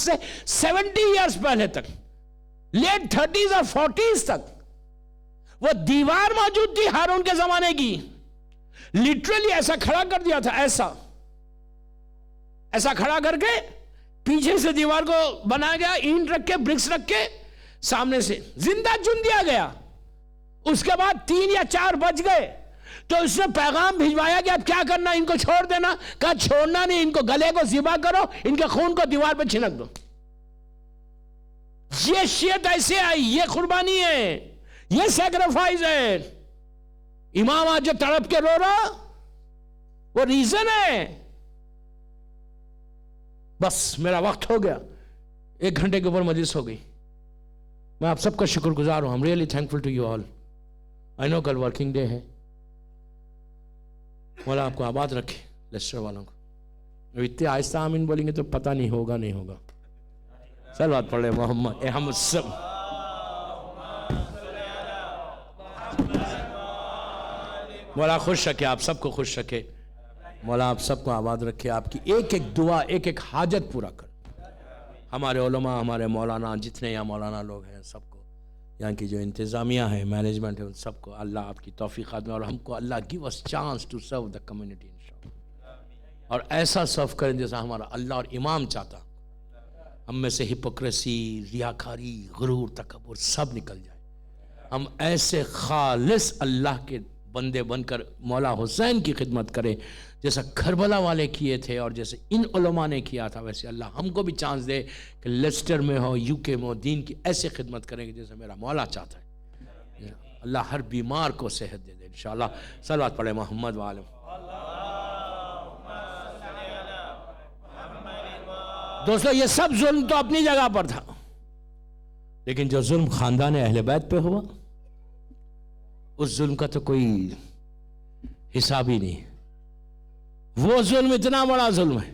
से 70 इयर्स पहले तक, लेट 30s और 40s तक वो दीवार मौजूद थी हारून के जमाने की। लिटरली ऐसा खड़ा कर दिया था, ऐसा खड़ा करके पीछे से दीवार को बनाया गया, ईंट रख के, ब्रिक्स रख के, सामने से जिंदा चुन दिया गया। उसके बाद 3 या 4 बज गए तो उसने पैगाम भिजवाया कि अब क्या करना, इनको छोड़ देना। कहा छोड़ना नहीं, इनको गले को ज़िबा करो, इनके खून को दीवार पे छिड़क दो। ये शियत ऐसे आई, ये कुर्बानी है, ये सैक्रिफाइस है। इमाम आज जो तड़प के रो रहा, वो रीजन है। बस मेरा वक्त हो गया, 1 घंटे के ऊपर मजलिस हो गई। मैं आप सबका शुक्रगुजार हूं। I am really thankful to you all. I know कल वर्किंग डे है। मौला आपको आबाद रखे, लेस्टर वालों को। इतने आहिस्ता आमीन बोलेंगे तो पता नहीं होगा, नहीं होगा। सलवात पढ़े मोहम्मद हम सब। मौला खुश रखे, आप सबको खुश रखे। मौला आप सबको आबाद रखे। आपकी एक एक दुआ, एक एक हाजत पूरा कर। हमारे उलमा, हमारे मौलाना, जितने यहाँ मौलाना लोग हैं, सबको, यहाँ की जो इंतज़ामिया है, मैनेजमेंट है, उन सबको अल्लाह आपकी तौफीक़ात में, और हमको Allah give us chance to serve the community इंशाअल्लाह। और ऐसा सर्व करें जैसा हमारा अल्लाह और इमाम चाहता। हम में से हिपोक्रेसी, रियाकारी, गुरूर, तकब्बुर सब निकल जाए। हम ऐसे खालिस अल्लाह के बंदे बनकर मौला हुसैन की खिदमत करें जैसा करबला वाले किए थे, और जैसे इन उलमा ने किया था, वैसे अल्लाह हमको भी चांस दे कि लेस्टर में हो, यूके में हो, दीन की ऐसे खिदमत करेंगे जैसे मेरा मौला चाहता है। अल्लाह हर बीमार को सेहत दे दे इंशाअल्लाह। सलवात पढ़े मोहम्मद वाले। दोस्तों, ये सब जुल्म तो अपनी जगह पर था, लेकिन जो जुल्म खानदान अहले बैत पे हुआ, उस जुल्म का तो कोई हिसाब ही नहीं। वो जुल्म इतना बड़ा जुल्म है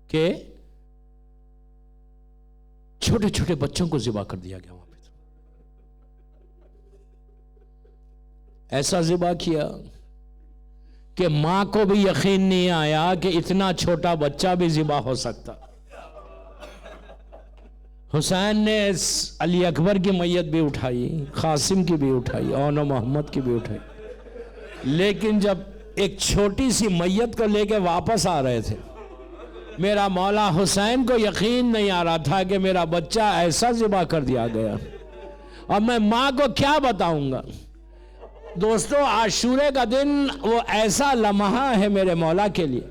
कि छोटे छोटे बच्चों को ज़िबा कर दिया गया वहां पे। ऐसा ज़िबा किया कि मां को भी यकीन नहीं आया कि इतना छोटा बच्चा भी ज़िबा हो सकता। हुसैन ने अली अकबर की मैयत भी उठाई, कासिम की भी उठाई, और मोहम्मद की भी उठाई, लेकिन जब एक छोटी सी मैयत को लेके वापस आ रहे थे, मेरा मौला हुसैन को यकीन नहीं आ रहा था कि मेरा बच्चा ऐसा ज़िबा कर दिया गया, और मैं माँ को क्या बताऊंगा। दोस्तों, आशूरे का दिन वो ऐसा लम्हा है मेरे मौला के लिए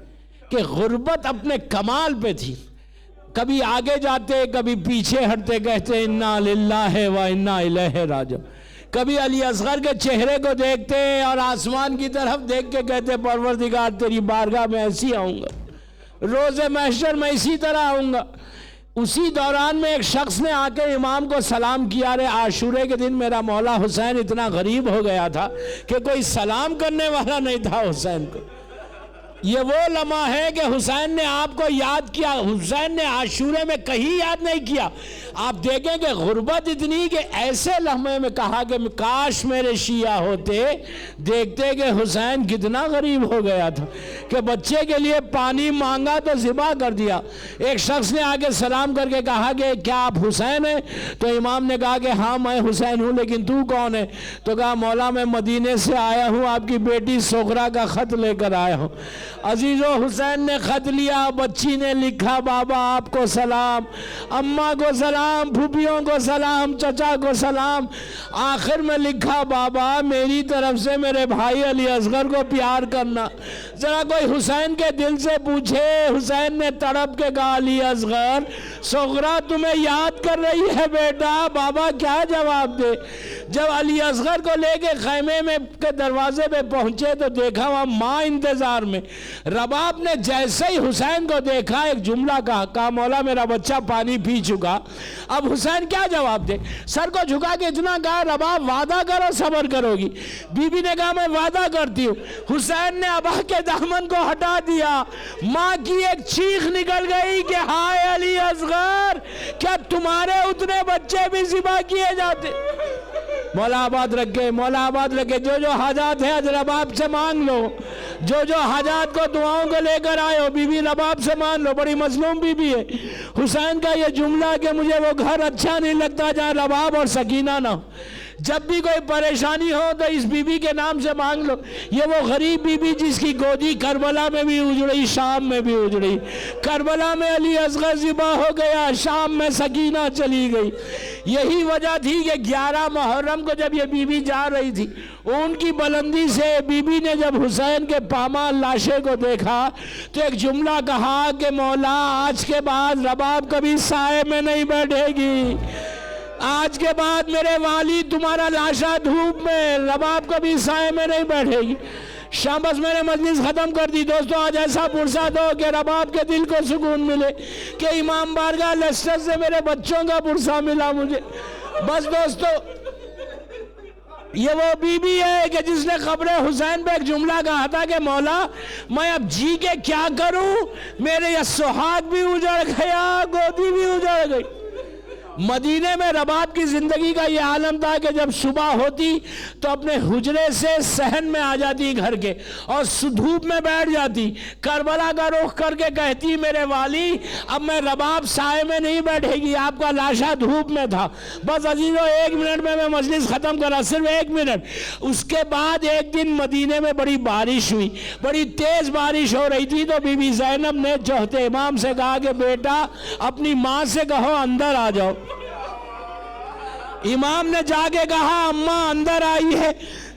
कि गुर्बत अपने कमाल पे थी। कभी आगे जाते, कभी पीछे हटते, कहते इन्ना लिल्लाहि व इन्ना इलैहि राजिऊन। कभी अली असगर के चेहरे को देखते और आसमान की तरफ देख के कहते परवरदिगार तेरी बारगाह में ऐसी आऊँगा, रोज़े महशर में इसी तरह आऊँगा। उसी दौरान में एक शख्स ने आके इमाम को सलाम किया। रे आशूरे के दिन मेरा मौला हुसैन इतना गरीब हो गया था कि कोई सलाम करने वाला नहीं था हुसैन को। ये वो लम्हा है कि हुसैन ने आपको याद किया। हुसैन ने आशूरे में कहीं याद नहीं किया। आप देखेंगे गुर्बत इतनी कि ऐसे लम्हे में कहा कि काश मेरे शिया होते, देखते कि हुसैन कितना गरीब हो गया था कि बच्चे के लिए पानी मांगा तो ज़िबा कर दिया। एक शख्स ने आके सलाम करके कहा कि क्या आप हुसैन हैं? तो इमाम ने कहा कि हाँ मैं हुसैन हूँ, लेकिन तू कौन है? तो कहा मौला मैं मदीने से आया हूँ, आपकी बेटी सोगरा का ख़त लेकर आया हूँ। अजीज़ो हुसैन ने ख़त लिया, बच्ची ने लिखा बाबा आपको सलाम, अम्मा को सलाम, फूफियों को सलाम, चचा को सलाम। आखिर में लिखा बाबा मेरी तरफ से मेरे भाई अली असगर को प्यार करना। ज़रा कोई हुसैन के दिल से पूछे। हुसैन ने तड़प के कहा अली असगर सोगरा तुम्हें याद कर रही है बेटा। बाबा क्या जवाब दे? जब अली असगर को लेके खैमे में के दरवाजे पे पहुंचे तो देखा वहाँ माँ इंतज़ार में। रबाब ने जैसे ही हुसैन को देखा एक जुमला कहा मौला मेरा बच्चा पानी पी चुका। अब हुसैन क्या जवाब दे? सर को झुका के इतना कहा रबाब वादा करो सब्र करोगी। बीबी ने कहा मैं वादा करती हूँ। हुसैन ने अबा के दामन को हटा दिया। माँ की एक चीख निकल गई कि हाय अली असगर क्या तुम्हारे उतने बच्चे भी ज़िबा किए जाते? मौला आबाद रखे, मौला आबाद रखे। जो जो हाजात है आज रबाब से मांग लो, जो जो हाजात को दुआओं को लेकर आए हो बीबी रबाब से मांग लो। बड़ी मजलूम बीबी है। हुसैन का ये जुमला कि मुझे वो घर अच्छा नहीं लगता जहाँ रबाब और सकीना ना हो। जब भी कोई परेशानी हो तो इस बीबी के नाम से मांग लो। ये वो गरीब बीबी जिसकी गोदी करबला में भी उजड़ी, शाम में भी उजड़ी। करबला में अली असगर ज़िबा हो गया, शाम में सकीना चली गई। यही वजह थी कि 11 मुहर्रम को जब ये बीबी जा रही थी, उनकी बुलंदी से बीबी ने जब हुसैन के पामाल लाशे को देखा तो एक जुमला कहा कि मौला आज के बाद रबाब कभी साए में नहीं बैठेगी। आज के बाद मेरे वाली तुम्हारा लाशा धूप में, रबाब कभी साए में नहीं बैठेगी। शाबाश, मैंने मजलिस ख़त्म कर दी। दोस्तों आज ऐसा पुरसाद हो कि रबाब के दिल को सुकून मिले कि इमाम बारगाह लेस्टर से मेरे बच्चों का पुरसा मिला मुझे। बस दोस्तों ये वो बीबी है कि जिसने कब्र हुसैन पे एक जुमला कहा था कि मौला मैं अब जी के क्या करूं, मेरे ये सुहाग भी उजड़ गया, गोदी भी उजड़ गई। मदीने में रबाब की ज़िंदगी का ये आलम था कि जब सुबह होती तो अपने हुजरे से सहन में आ जाती घर के और धूप में बैठ जाती, करबला का रुख करके कहती मेरे वाली अब मैं रबाब साए में नहीं बैठेगी, आपका लाशा धूप में था। बस अजीजों 1 मिनट में मैं मजलिस ख़त्म करा, सिर्फ 1 मिनट। उसके बाद एक दिन मदीने में बड़ी बारिश हुई, बड़ी तेज़ बारिश हो रही थी। तो बीबी ज़ैनब ने चौथे इमाम से कहा कि बेटा अपनी माँ से कहो अंदर आ जाओ। इमाम ने जाके कहा अम्मा अंदर आई है,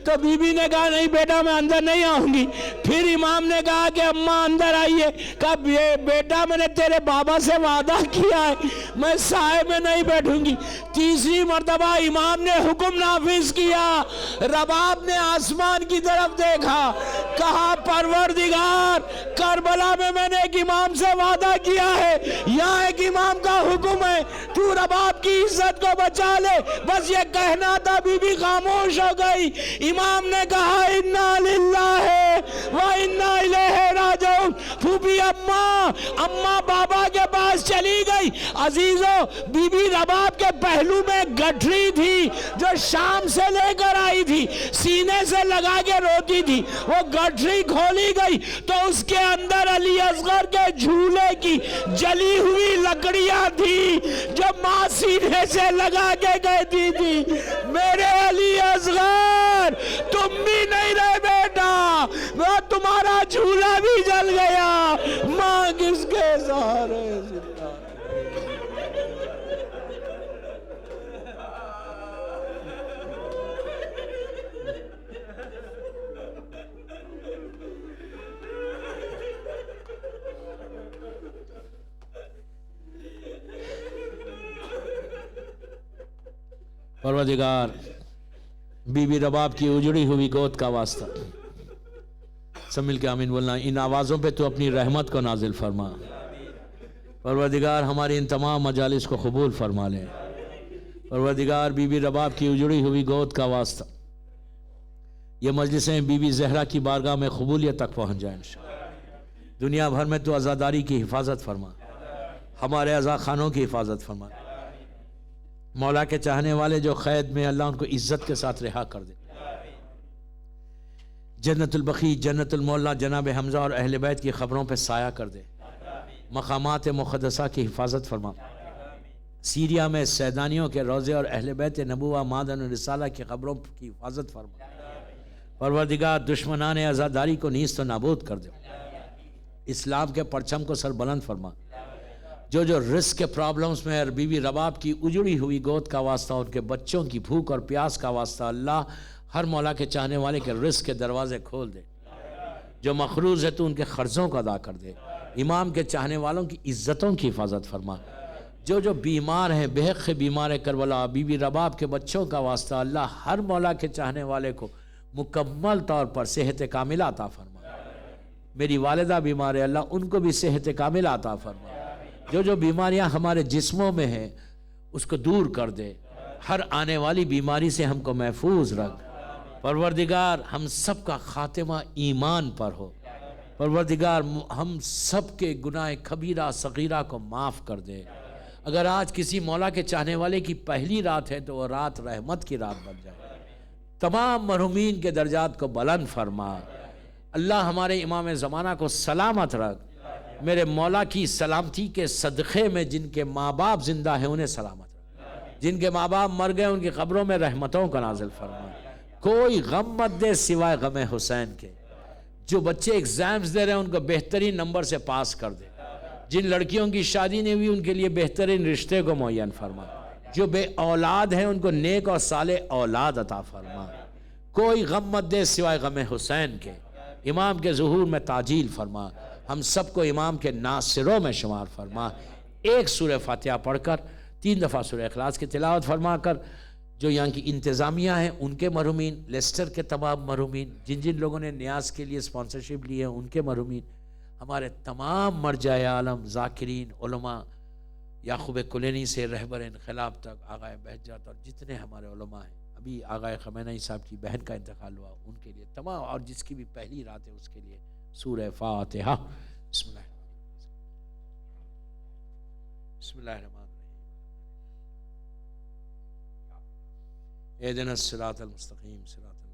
तो बीबी ने कहा नहीं बेटा मैं अंदर नहीं आऊंगी। फिर इमाम ने कहा कि अम्मा अंदर आइए। कहा बेटा मैंने तेरे बाबा से वादा किया है मैं साए में नहीं बैठूंगी। तीसरी मर्तबा इमाम ने हुक्म नाफिज किया। रबाब ने आसमान की तरफ देखा, कहा परवरदिगार करबला में मैंने एक इमाम से वादा किया है, यहाँ एक इमाम का हुक्म है, तू रबाब की इज्जत को बचा ले। बस ये कहना था, बीबी खामोश हो गई। इमाम ने कहा इन्ना लिल्लाहि व इन्ना इलैहि राजिऊन। फूफी अम्मा बाबा के पास चली गई। अजीजों बीबी रबाब के पहलू में गठरी थी जो शाम से लेकर आई थी, सीने से लगा के रोती थी। वो गठरी खोली गई तो उसके अंदर अली असगर के झूले की जली हुई लकड़ियां थी जो माँ सीने से लगा के कहती थी मेरे अली असगर तुम भी नहीं रहे बेटा, वो तुम्हारा झूला भी जल गया, माँ किसके सहारे जिंदा। परवरदिगार बीबी रबाब की उजड़ी हुई गोद का वास्ता, सब मिल के आमीन बोलना। इन आवाज़ों पे तो अपनी रहमत को नाजिल फरमा। परवरदिगार हमारी इन तमाम मजालिस को कबूल फरमा ले। परवरदिगार बीबी रबाब की उजड़ी हुई गोद का वास्ता ये मजलिसें बीबी ज़हरा की बारगाह में कबूलियत तक पहुँच जाए इंशाअल्लाह। दुनिया भर में तो आज़ादारी की हिफाजत फरमा, हमारे अज़ा खानों की हिफाजत फरमा। मौला के चाहने वाले जो क़ैद में, अल्लाह उनको इज़्ज़त के साथ रिहा कर दे। जन्नतुल बकी, जन्नतुल मौला जनाब हमज़ा और अहले बैत की ख़बरों पे साया कर दे। मक़ामात मुक़द्दसा की हिफाजत फरमा। सीरिया में सैदानियों के रोज़े और अहले बैत नबुवा मादन रिसाला की ख़बरों की हिफाजत फरमा। परवरदिगार दुश्मनान आज़ादारी को नीस्त नाबूद कर दे। इस्लाम के परचम को सरबुलंद फरमा। जो जो रिस्क के प्रॉब्लम्स में और बीबी रबाब की उजड़ी हुई गोद का वास्ता, उनके बच्चों की भूख और प्यास का वास्ता, अल्लाह हर मौला के चाहने वाले के रिस्क के दरवाजे खोल दे। जो मखरूज है तो उनके क़र्ज़ों को अदा कर दे। इमाम के चाहने वालों की इज़्ज़तों की हिफाजत फरमा। जो जो बीमार हैं, बेहक़ बीमार है करबला, बीबी रबाब के बच्चों का वास्ता, अल्लाह हर मौला के चाहने वाले को मुकम्मल तौर पर सेहत कामिला अता फरमा। मेरी वालिदा बीमार है, अल्लाह उनको भी सेहत कामिला अता फरमा। जो जो बीमारियां हमारे जिस्मों में हैं उसको दूर कर दे। हर आने वाली बीमारी से हमको महफूज रख। परवरदिगार हम सब का खातिमा ईमान पर हो। परवरदिगार हम सब के गुनाह कबीरा सगीरा को माफ़ कर दे। अगर आज किसी मौला के चाहने वाले की पहली रात है तो वो रात रहमत की रात बन जाए। तमाम मरहुमीन के दर्जात को बुलंद फरमा। अल्लाह हमारे इमाम ज़माना को सलामत रख। मेरे मौला की सलामती के सदक़े में जिनके माँ बाप ज़िंदा हैं उन्हें सलामत रख, जिनके माँ बाप मर गए उनकी क़ब्रों में रहमतों का नाज़िल फरमा। कोई गम मत दे सिवाय गम हुसैन के। जो बच्चे एग्ज़ाम्स दे रहे हैं उनको बेहतरीन नंबर से पास कर दे। जिन लड़कियों की शादी नहीं हुई उनके लिए बेहतरीन रिश्ते को मुअय्यन फरमा। जो बे औलाद हैं उनको नेक और साले औलाद अता फरमा। कोई गम मत दे सिवाय गम हुसैन के। इमाम के ज़ुहूर में ताजील फरमा। हम सबको इमाम के नासिरों में शुमार फरमा। एक सूरह फातिहा पढ़कर 3 दफ़ा सूरह इखलास की तिलावत फरमा कर जो यहाँ की इंतज़ामिया हैं उनके मरहुमीन, लेस्टर के तमाम मरहुमीन, जिन जिन लोगों ने न्याज के लिए स्पॉन्सरशिप ली है उनके मरहुमीन, हमारे तमाम मरजाए आलम ज़ाकिरीन उलमा, याक़ूब कुलैनी से रहबर इनक़िलाब तक आगाए बहजत और जितने हमारे उलमा हैं, अभी आगाए ख़मैनी साहब की बहन का इंतकाल हुआ उनके लिए तमाम, और जिसकी भी पहली रात है उसके लिए सूरह फातिहा। बिस्मिल्लाहिर्रहमानिर्रहीम। इहदिनस सिरातल मुस्तक़ीम सिरातल